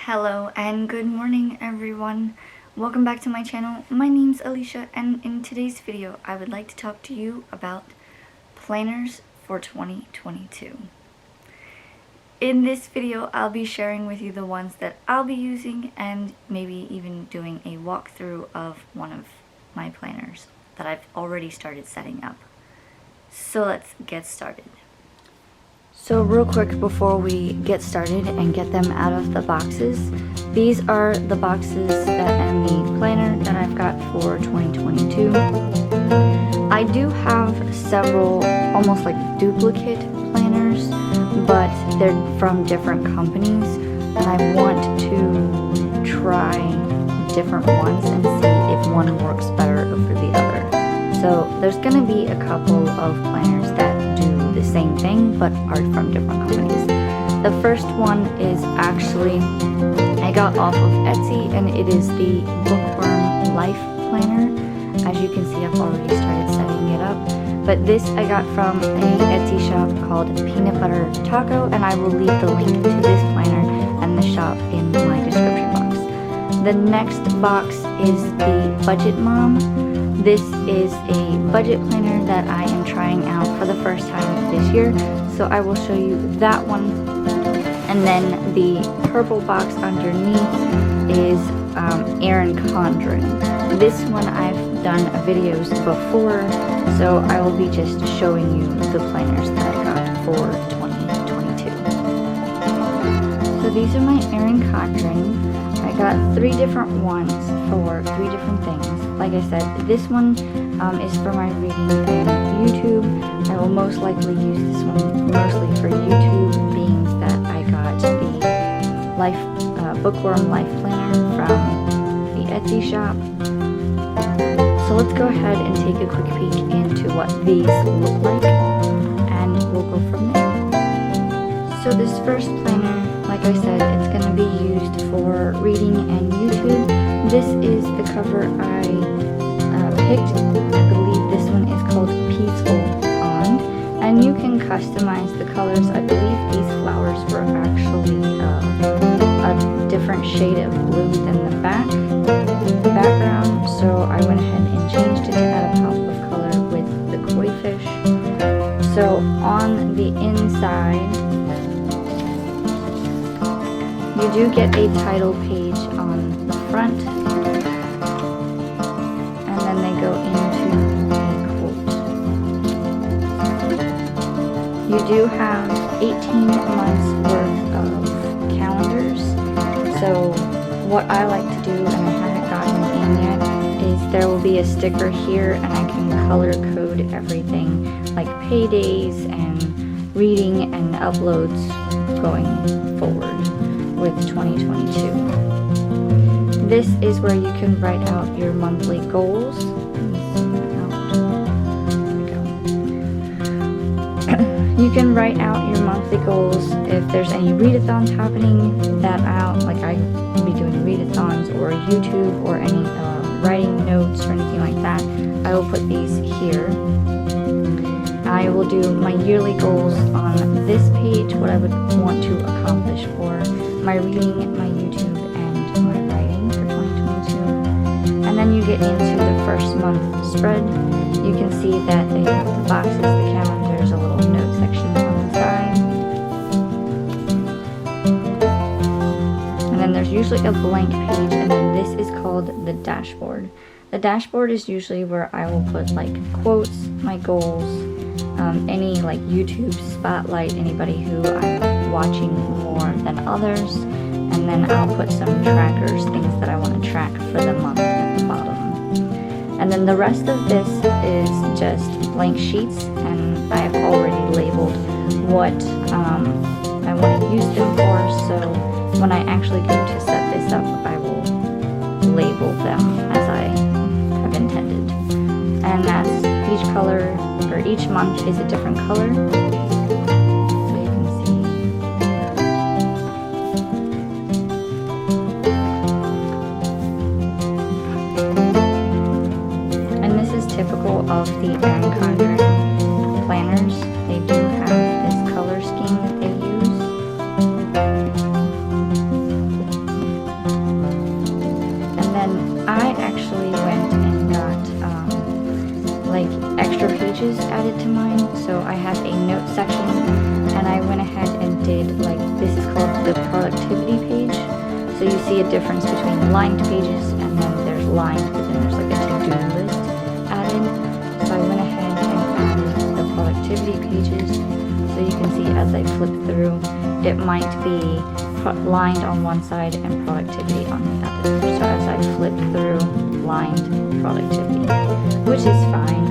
Hello and good morning everyone. Welcome back to my channel. My name's Alisha and in today's video I would like to talk to you about planners for 2022. In this video I'll be sharing with you the ones that I'll be using and maybe even doing a walkthrough of one of my planners that I've already started setting up. So let's get started. So real quick before we get started and get them out of the boxes, these are the boxes and the planner that I've got for 2022. I do have several almost like duplicate planners, but they're from different companies and I want to try different ones and see if one works better over the other. So there's going to be a couple of planners that do the same thing but are from different companies. The first one is actually I got off of Etsy and it is the Bookworm Life Planner. As you can see, I've already started setting it up, but this I got from a Etsy shop called Peanut Butter Taco, and I will leave the link to this planner and the shop in my description box. The next box is the Budget Mom. This is a budget planner that I am trying out for the first time this year, so I will show you that one. And then the purple box underneath is Erin Condren. This one I've done videos before, so I will be just showing you the planners that I got for 2022. So these are my Erin Condren. I got 3 different ones for 3 different things. Like I said, this one is for my reading and YouTube. I will most likely use this one mostly for YouTube, being that I got the Bookworm Life Planner from the Etsy shop. So let's go ahead and take a quick peek into what these look like, and we'll go from there. So this first planner, like I said, it's going to be used for reading and YouTube. This is the cover I picked. I believe this one is called Peaceful Pond, and you can customize the colors. I believe these flowers were actually a different shade of blue than the background, so I went ahead and changed it to add a pop of color with the koi fish. So on the inside, you do get a title page on the front, and then they go into a quote. You do have 18 months worth of calendars. So what I like to do, and I haven't gotten in yet, is there will be a sticker here and I can color code everything like paydays and reading and uploads going forward with 2022. This is where you can write out your monthly goals. You can write out your monthly goals. If there's any readathons happening, that out, like I will be doing readathons or YouTube or any writing notes or anything like that, I will put these here. I will do my yearly goals on this page, what I would want to accomplish for my reading, my YouTube, and my writing for 2022. And then you get into the first month spread. You can see that they have the boxes, the calendars, a little note section on the side. And then there's usually a blank page, and then this is called the dashboard. The dashboard is usually where I will put like quotes, my goals, any like YouTube spotlight, anybody who I'm watching more than others, and then I'll put some trackers, things that I want to track for the month at the bottom. And then the rest of this is just blank sheets, and I have already labeled what I want to use them for, so when I actually go to set this up, I will label them as I have intended. And that's each color, or each month is a different color. So you can see. And this is typical of the Erin Condren planners. They do have this color scheme that they use. to mine. So I have a note section, and I went ahead and did, like, this is called the productivity page. So you see a difference between lined pages and then there's lined, but then there's like a to-do list added. So I went ahead and added the productivity pages. So you can see as I flip through, it might be lined on one side and productivity on the other. So as I flip through, lined productivity, which is fine.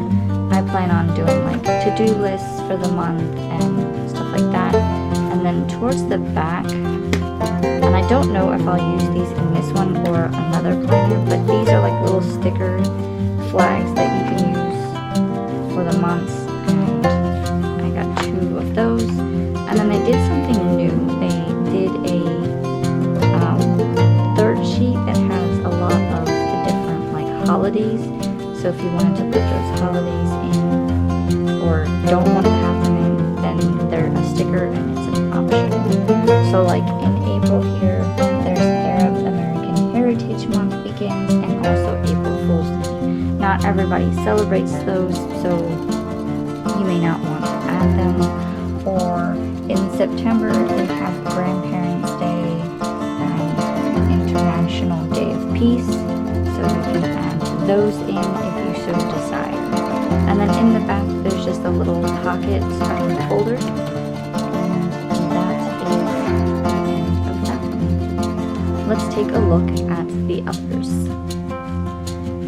I plan on doing like to-do lists for the month and stuff like that. And then towards the back, and I don't know if I'll use these in this one or another planner, but these are like little sticker flags that you can use for the months, and I got 2 of those. And then they did something new. They did a third sheet that has a lot of the different like holidays. So if you wanted to put those holidays in or don't want to have them in, then they're a sticker and it's an option. So like in April here, there's Arab American Heritage Month begins, and also April Fool's Day. Not everybody celebrates those, so you may not want to add them. Or in September, they have Grandparents' Day and International Day of Peace, so you can add those in if you so desire. And then in the back, there's just a little pocket folder. Let's take a look at the others.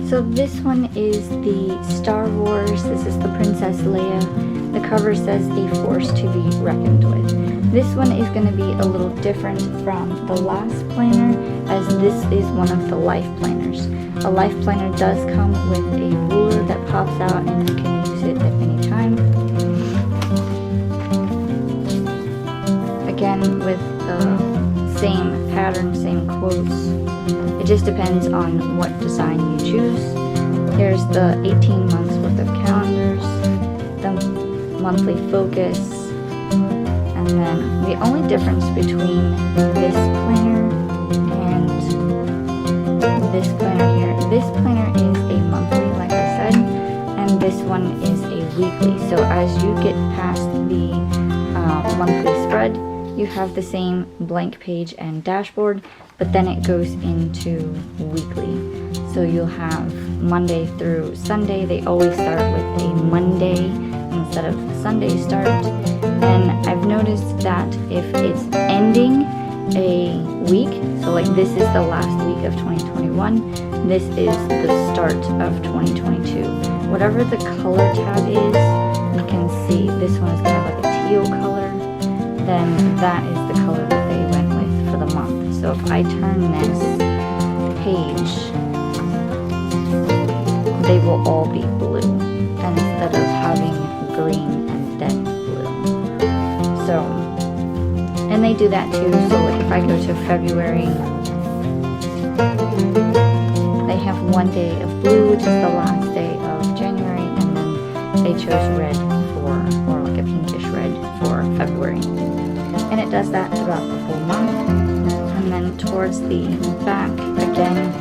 So this one is the Star Wars. This is the Princess Leia. The cover says a force to be reckoned with. This one is going to be a little different from the last planner, as this is one of the life planners. A life planner does come with a ruler that pops out and you can use it at any time. Again, with the same pattern, same quotes. It just depends on what design you choose. Here's the 18 months worth of calendars, the monthly focus, and then the only difference between this planner and this planner here, this planner is a monthly, like I said, and this one is a weekly. So as you get past the monthly spread, you have the same blank page and dashboard, but then it goes into weekly. So you'll have Monday through Sunday. They always start with a Monday instead of Sunday start. And I've noticed that if it's ending a week, so like this is the last week of 2021, this is the start of 2022. Whatever the color tab is, you can see this one is kind of like a teal color. Then that is the color that they went with for the month. So if I turn this page, they will all be blue instead of having green and then blue. So, and they do that too. So like if I go to February, they have one day of blue, which is the last day of January, and then they chose red for, or like a pinkish red for February. And it does that throughout the whole month. And then towards the back, again,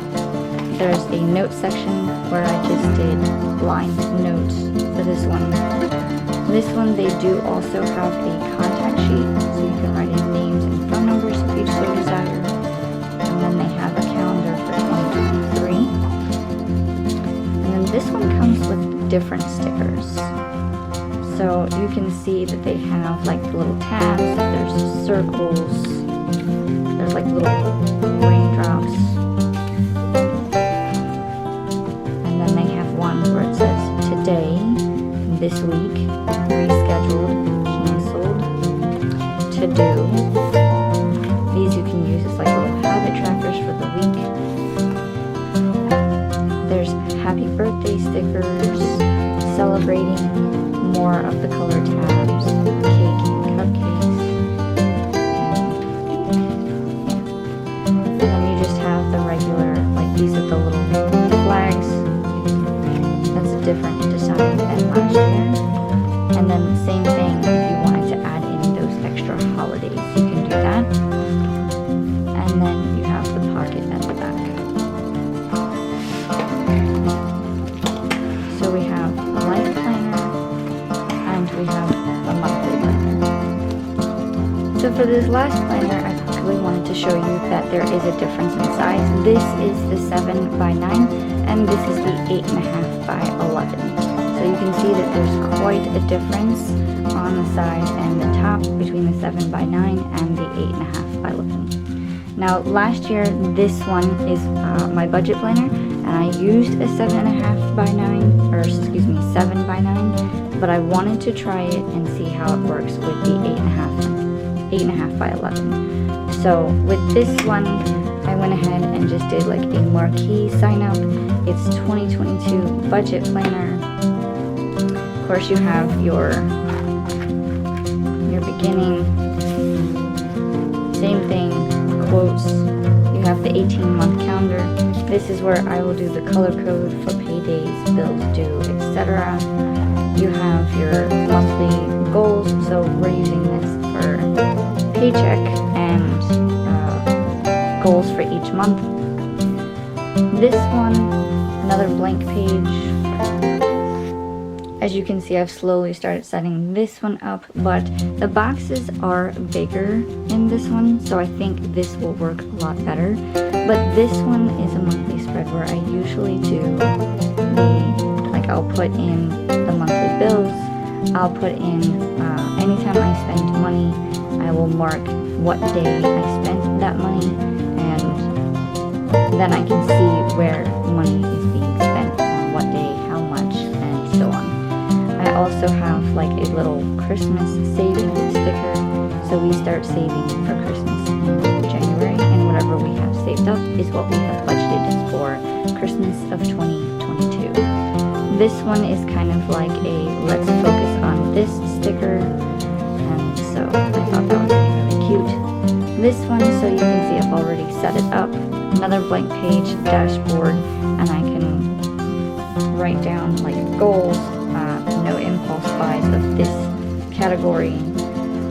there's a note section where I just did lined notes for this one. This one, they do also have a contact sheet, so you can write in names and phone numbers if you so desire. And then they have a calendar for 2023. And then this one comes with different stickers. So you can see that they have like little tabs, there's circles, there's like little raindrops. And then they have one where it says today, this week, rescheduled, canceled, to do. These you can use as like little habit trackers for the week. There's happy birthday stickers, celebrating, more of the color tabs, cake and cupcakes. And then you just have the regular, like these are the little flags. That's a different design than last year. And then same thing, if you wanted to add in those extra holidays, you can do that. And then you have the pocket at the back. So we have a life planner, So for this last planner, I quickly wanted to show you that there is a difference in size. This is the 7 by 9 and this is the 8.5 by 11. So you can see that there's quite a difference on the side and the top between the 7 by 9 and the 8.5 by 11. Now last year this one is my budget planner, and I used a 7.5 by 9, or excuse me, 7 by 9, but I wanted to try it and see how it works with the 8.5 by 11. So with this one, I went ahead and just did like a marquee sign up. It's 2022 budget planner. Of course, you have your beginning, same thing, quotes. You have the 18-month calendar. This is where I will do the color code for paydays, bills due, etc. You have your monthly goals, so we're using this for paycheck and goals for each month. This one, another blank page. As you can see, I've slowly started setting this one up, but the boxes are bigger in this one, so I think this will work a lot better. But this one is a monthly spread where I usually do I'll put in the monthly bills, I'll put in anytime I spend money, I will mark what day I spent that money, and then I can see where money is being spent on what day, how much, and so on. I also have like a little Christmas saving sticker, so we start saving for Christmas in January, and whatever we have saved up is what we have budgeted for Christmas of 2022. This one is kind of like a let's focus on this sticker, and so I thought that would be really cute. This one, so you can see I've already set it up. Another blank page, dashboard, and I can write down like goals, no impulse buys of this category,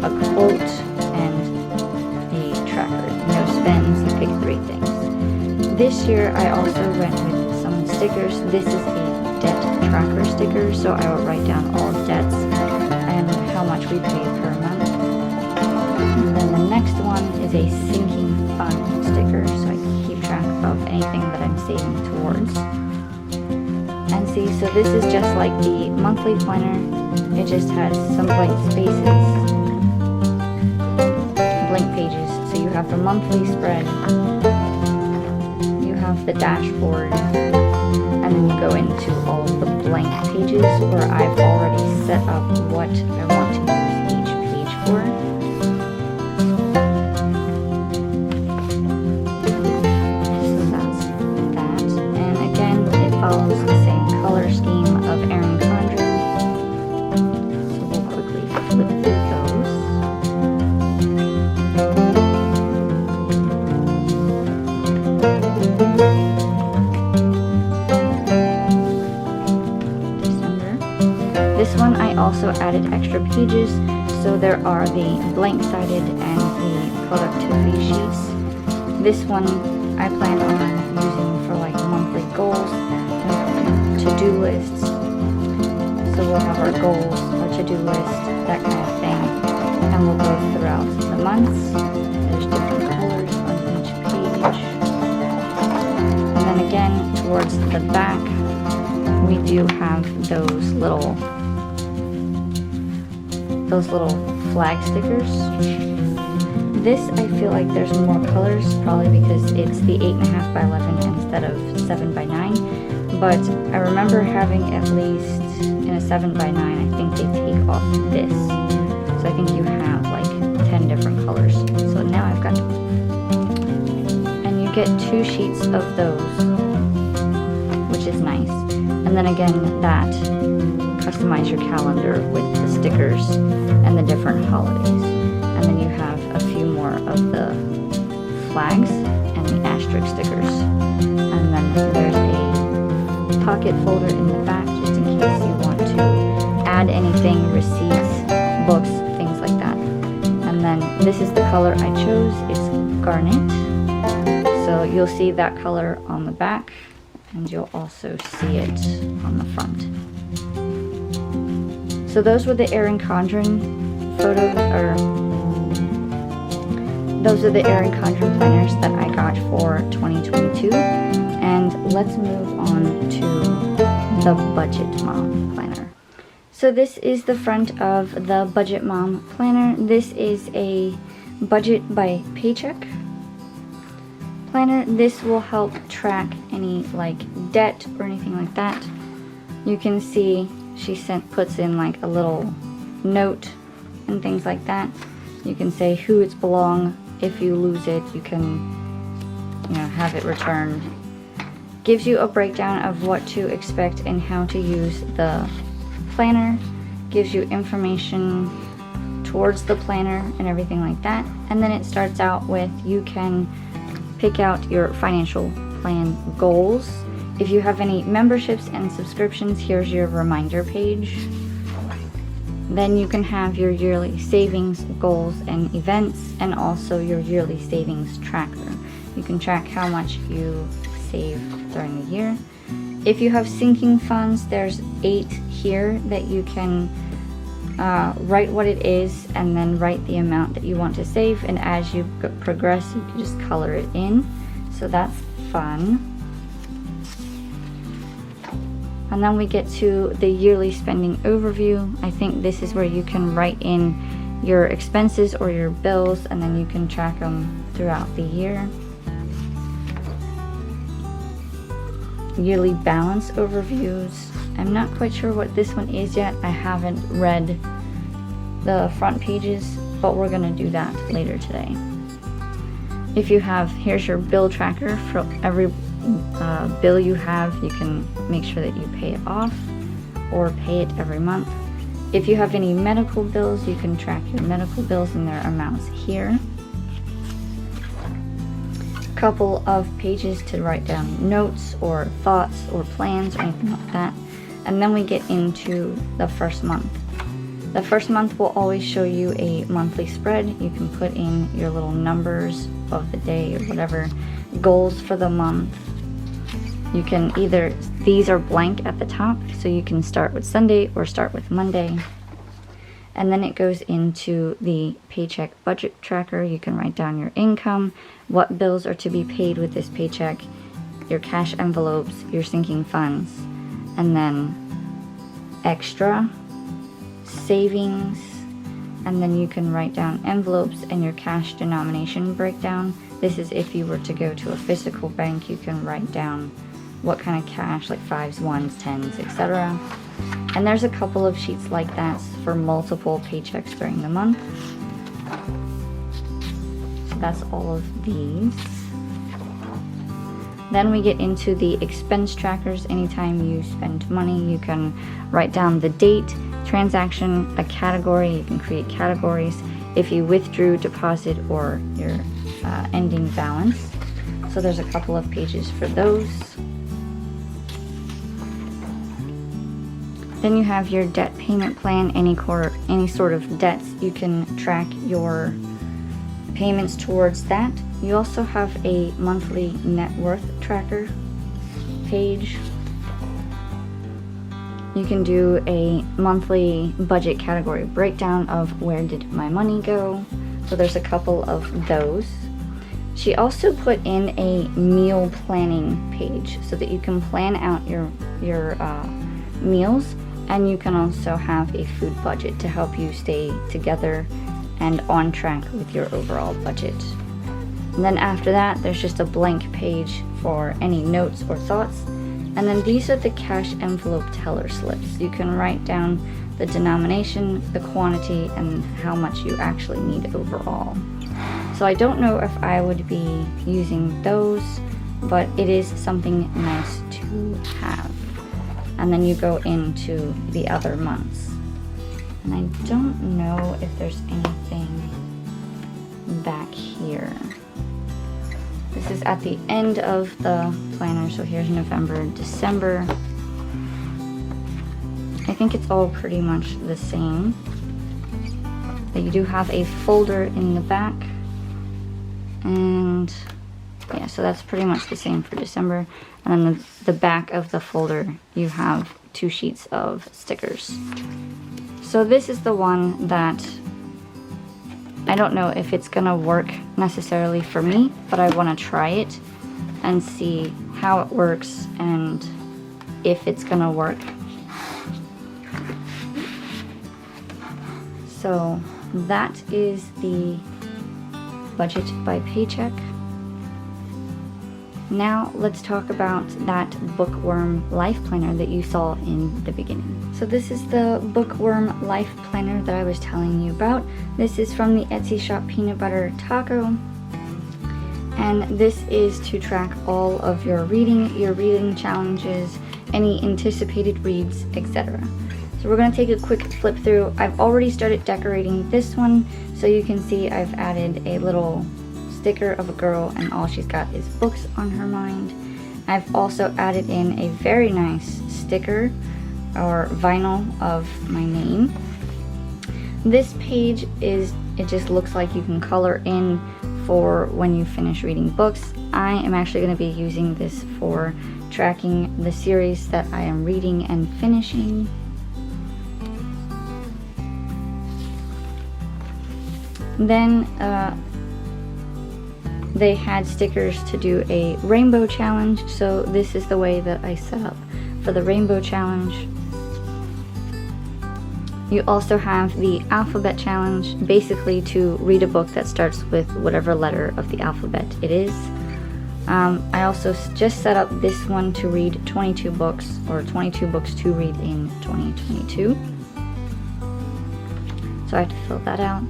a quote, and a tracker. No spends, you pick 3 things. This year I also went with some stickers. This is a debt tracker sticker, so I will write down all debts and how much we pay per month. And then the next one is a sinking fund sticker, so I can keep track of anything that I'm saving towards. And see, so this is just like the monthly planner. It just has some blank spaces, blank pages. So you have the monthly spread, you have the dashboard, and then you go into all of the blank pages where I've already set up what I want to use each page for. So that's that. And again, it follows the same color scheme of Erin Condren. So we'll quickly flip through those. This one I also added extra pages, so there are the blank-sided and the productivity sheets. This one I plan on using for like monthly goals, to-do lists. So we'll have our goals, our to-do list, that kind of thing, and we'll go throughout the months. There's different colors on each page. And then again, towards the back, we do have those little flag stickers. This, I feel like there's more colors, probably because it's the 8.5 by 11 instead of 7 by 9. But I remember having at least in a 7 by 9, I think they take off this. So I think you have like 10 different colors. So now I've got, and you get 2 sheets of those, which is nice. And then again, that customize your calendar with the stickers and the different holidays. And then you have a few more of the flags and the asterisk stickers. And then there's a pocket folder in the back just in case you want to add anything, receipts, books, things like that. And then this is the color I chose. It's garnet. So you'll see that color on the back, and you'll also see it on the front. So those were the Erin Condren photos or those are the Erin Condren planners that I got for 2022. And let's move on to the Budget Mom planner. So this is the front of the Budget Mom planner. This is a budget by paycheck planner. This will help track any like debt or anything like that. You can see she puts in like a little note and things like that. You can say who it's belong. If you lose it, you can, have it returned. Gives you a breakdown of what to expect and how to use the planner. Gives you information towards the planner and everything like that. And then it starts out with, you can pick out your financial plan goals. If you have any memberships and subscriptions, here's your reminder page. Then you can have your yearly savings goals and events, and also your yearly savings tracker. You can track how much you save during the year. If you have sinking funds, there's 8 here that you can write what it is and then write the amount that you want to save, and as you progress you can just color it in, so that's fun. And then we get to the yearly spending overview. I think this is where you can write in your expenses or your bills, and then you can track them throughout the year. Yearly balance overviews. I'm not quite sure what this one is yet. I haven't read the front pages, but we're gonna do that later today. If you have, here's your bill tracker. For every bill you have, you can make sure that you pay it off or pay it every month. If you have any medical bills, you can track your medical bills and their amounts here. A couple of pages to write down notes or thoughts or plans or anything like that. And then we get into the first month. The first month will always show you a monthly spread. You can put in your little numbers of the day or whatever, goals for the month. You can either, these are blank at the top, so you can start with Sunday or start with Monday. And then it goes into the paycheck budget tracker. You can write down your income, what bills are to be paid with this paycheck, your cash envelopes, your sinking funds, and then extra, savings, and then you can write down envelopes and your cash denomination breakdown. This is if you were to go to a physical bank, you can write down what kind of cash, like 5s, 1s, 10s, etc. And there's a couple of sheets like that for multiple paychecks during the month. So that's all of these. Then we get into the expense trackers. Anytime you spend money, you can write down the date, transaction, a category. You can create categories. If you withdrew, deposit, or your ending balance. So there's a couple of pages for those. Then you have your debt payment plan. Any sort of debts, you can track your payments towards that. You also have a monthly net worth tracker page. You can do a monthly budget category breakdown of where did my money go. So there's a couple of those. She also put in a meal planning page so that you can plan out your meals, and you can also have a food budget to help you stay together and on track with your overall budget. And then after that, there's just a blank page for any notes or thoughts. And then these are the cash envelope teller slips. You can write down the denomination, the quantity, and how much you actually need overall. So I don't know if I would be using those, but it is something nice to have. And then you go into the other months. And I don't know if there's anything back here. This is at the end of the planner, so here's November, December. I think it's all pretty much the same. But you do have a folder in the back. And yeah, so that's pretty much the same for December. And then the back of the folder, you have 2 sheets of stickers. So this is the one that I don't know if it's gonna work necessarily for me, but I want to try it and see how it works and if it's gonna work. So that is the budget by paycheck. Now let's talk about that Bookworm life planner that you saw in the beginning. So this is the Bookworm life planner that I was telling you about. This is from the Etsy shop Peanut Butter Taco. And this is to track all of your reading challenges, any anticipated reads, etc. So we're going to take a quick flip through. I've already started decorating this one, so you can see I've added a little sticker of a girl and all she's got is books on her mind. I've also added in a very nice sticker or vinyl of my name. This page it just looks like you can color in for when you finish reading books. I am actually going to be using this for tracking the series that I am reading and finishing. Then they had stickers to do a rainbow challenge, so this is the way that I set up for the rainbow challenge. You also have the alphabet challenge, basically to read a book that starts with whatever letter of the alphabet it is. I also just set up this one to read 22 books, or 22 books to read in 2022. So I have to fill that out.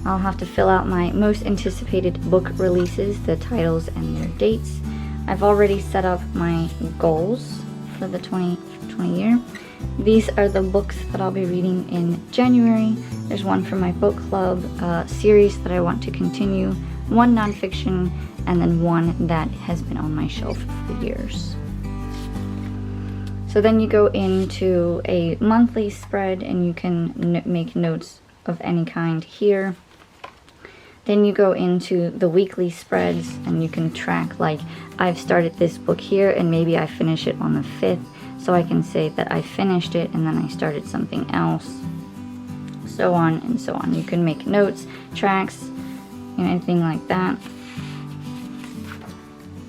I'll have to fill out my most anticipated book releases, the titles and their dates. I've already set up my goals for the 2020 year. These are the books that I'll be reading in January. There's one from my book club series that I want to continue, one nonfiction, and then one that has been on my shelf for years. So then you go into a monthly spread and you can make notes of any kind here. Then you go into the weekly spreads and you can track, like, I've started this book here and maybe I finish it on the 5th, so I can say that I finished it and then I started something else, so on and so on. You can make notes, tracks, anything like that.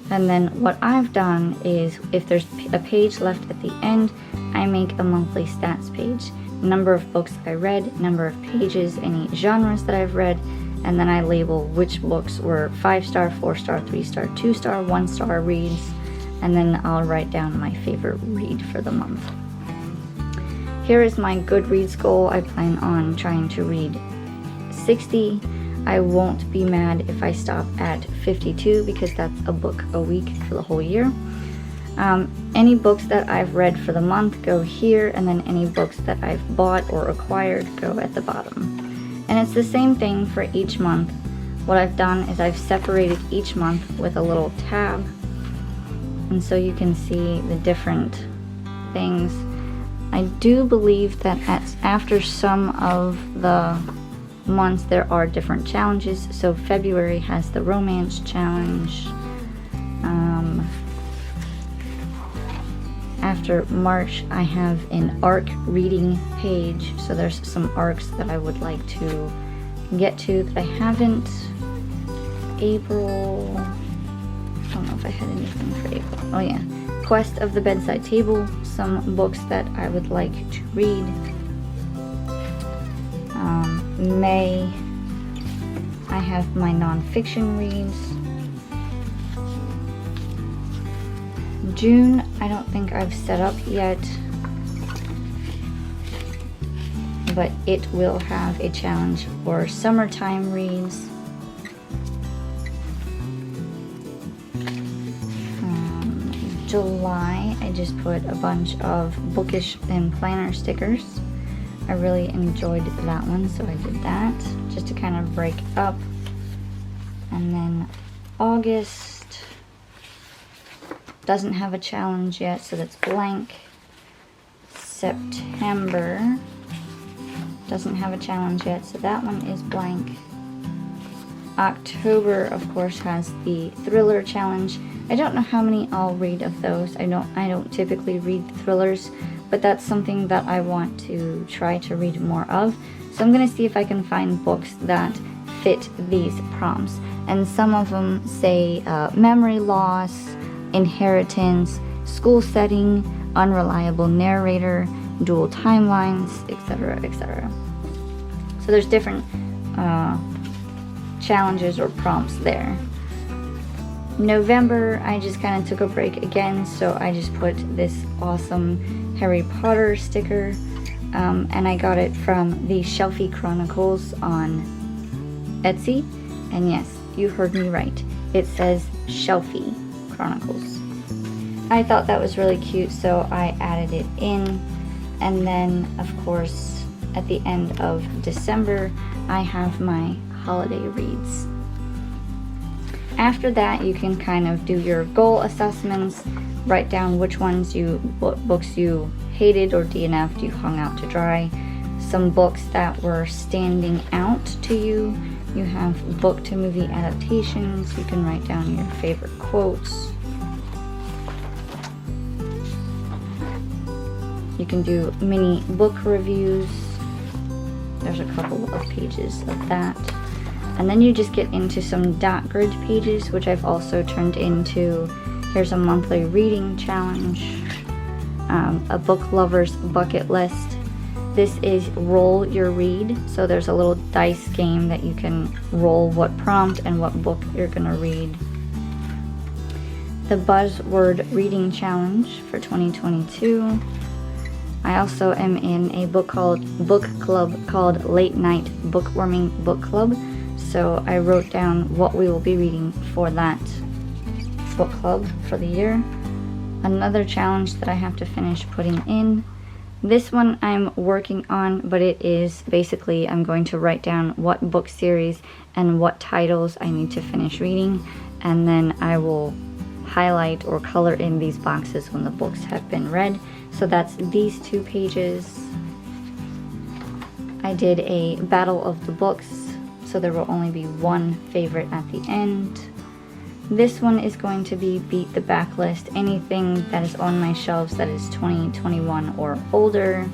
And then what I've done is, if there's a page left at the end, I make a monthly stats page. Number of books I read, number of pages, any genres that I've read, and then I label which books were 5-star, 4-star, 3-star, 2-star, 1-star reads, and then I'll write down my favorite read for the month. Here is my Goodreads goal. I plan on trying to read 60. I won't be mad if I stop at 52 because that's a book a week for the whole year. Any books that I've read for the month go here, and then any books that I've bought or acquired go at the bottom. And it's the same thing for each month. What I've done is I've separated each month with a little tab, and so you can see the different things. I do believe that after some of the months there are different challenges. So February has the romance challenge. After March I have an arc reading page, so there's some arcs that I would like to get to that I haven't. April, I don't know if I had anything for April. Oh yeah, Quest of the Bedside Table, some books that I would like to read. May, I have my nonfiction reads. June, I don't think I've set up yet, but it will have a challenge for summertime reads. July, I just put a bunch of bookish and planner stickers. I really enjoyed that one, so I did that just to kind of break up. And then August doesn't have a challenge yet, so that's blank. September doesn't have a challenge yet, so that one is blank. October, of course, has the thriller challenge. I don't know how many I'll read of those. I don't typically read thrillers, but that's something that I want to try to read more of. So I'm gonna see if I can find books that fit these prompts. And some of them say memory loss, inheritance, school setting, unreliable narrator, dual timelines, etc., etc. So there's different challenges or prompts there. November, I just kind of took a break again, so I just put this awesome Harry Potter sticker, and I got it from the Shelfie Chronicles on Etsy. And yes, you heard me right, it says Shelfie Chronicles. I thought that was really cute, so I added it in. And then, of course, at the end of December, I have my holiday reads. After that, you can kind of do your goal assessments, write down which ones what books you hated or DNF'd, you hung out to dry, some books that were standing out to you. You have book to movie adaptations, you can write down your favorite quotes. You can do mini book reviews. There's a couple of pages of that. And then you just get into some dot grid pages, which I've also turned into, here's a monthly reading challenge, a book lover's bucket list. This is roll your read. So there's a little dice game that you can roll what prompt and what book you're gonna read. The buzzword reading challenge for 2022. I also am in a book club called Late Night Bookworming Book Club. So I wrote down what we will be reading for that book club for the year. Another challenge that I have to finish putting in. This one I'm working on, but it is basically I'm going to write down what book series and what titles I need to finish reading, and then I will highlight or color in these boxes when the books have been read. So that's these 2 pages. I did a battle of the books, so there will only be one favorite at the end. This one is going to be beat the backlist, anything that is on my shelves that is 2021 or older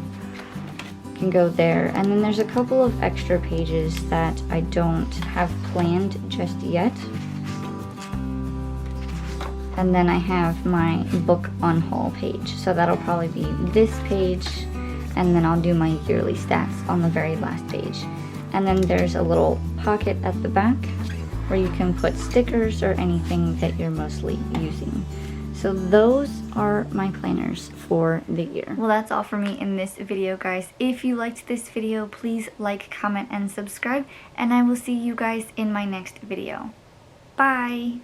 can go there. And then there's a couple of extra pages that I don't have planned just yet. And then I have my book on haul page, so that'll probably be this page, and then I'll do my yearly stats on the very last page. And then there's a little pocket at the back where you can put stickers or anything that you're mostly using. So those are my planners for the year. Well, that's all for me in this video, guys. If you liked this video, please like, comment, and subscribe, and I will see you guys in my next video. Bye!